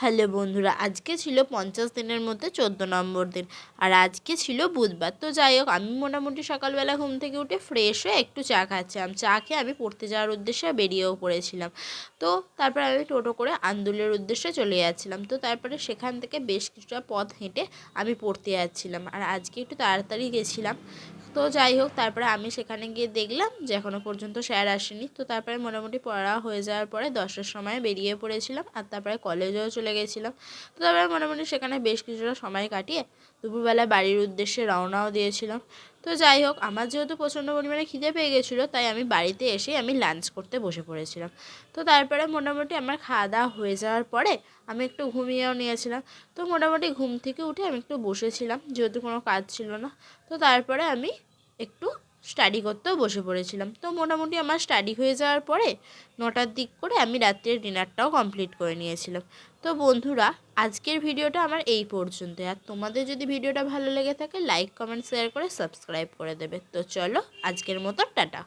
Hello বন্ধুরা, আজকে ছিল 50 দিনের মধ্যে 14 নম্বর দিন। আর আজকে ছিল বুধবার। তো যাই হোক, আমি মোটামুটি সকালবেলা ঘুম থেকে উঠে ফ্রেশ হয়ে একটু চা খাচ্ছিলাম। চা খেয়ে আমি পড়তে যাওয়ার উদ্দেশ্যে বেরিয়েও পড়েছিলাম। তো তারপর আমি টোটো করে আন্দুলের উদ্দেশ্যে চলে যাচ্ছিলাম। তো তারপরে সেখান থেকে বেশ কিছুটা পথ হেঁটে আমি পড়তে যাচ্ছিলাম। আর আজকে একটু তাড়াতাড়ি গেছিলাম। তো যাই হোক, তারপরে আমি সেখানে গিয়ে দেখলাম যে এখনও পর্যন্ত স্যার আসেনি। তো তারপরে মোটামুটি পড়া হয়ে যাওয়ার পরে 10টার সময় বেরিয়ে পড়েছিলাম। আর তারপরে কলেজেও চলে গেছিলাম। তো তারপরে মোটামুটি সেখানে বেশ কিছুটা সময় কাটিয়ে দুপুরবেলা বাড়ির উদ্দেশ্যে রওনাও দিয়েছিলাম। তো যাই হোক, আমার যেহেতু প্রচণ্ড পরিমাণে খিদে পেয়ে গেছিলো, তাই আমি বাড়িতে এসেই আমি লাঞ্চ করতে বসে পড়েছিলাম। তো তারপরে মোটামুটি আমার খাওয়া দাওয়া হয়ে যাওয়ার পরে আমি একটু ঘুমিয়েও নিয়েছিলাম। তো মোটামুটি ঘুম থেকে উঠে আমি একটু বসেছিলাম, যেহেতু কোনো কাজ ছিল না। তো তারপরে আমি একটু স্টাডি করতেও বসে পড়েছিলাম। তো মোটামুটি আমার স্টাডি হয়ে যাওয়ার পরে 9টার দিক করে আমি রাত্রের ডিনারটাও কমপ্লিট করে নিয়েছিলাম। তো বন্ধুরা, আজকের ভিডিওটা আমার এই পর্যন্ত। আর তোমাদের যদি ভিডিওটা ভালো লেগে থাকে, লাইক কমেন্ট শেয়ার করে সাবস্ক্রাইব করে দেবে। তো চলো, আজকের মতো টাটা।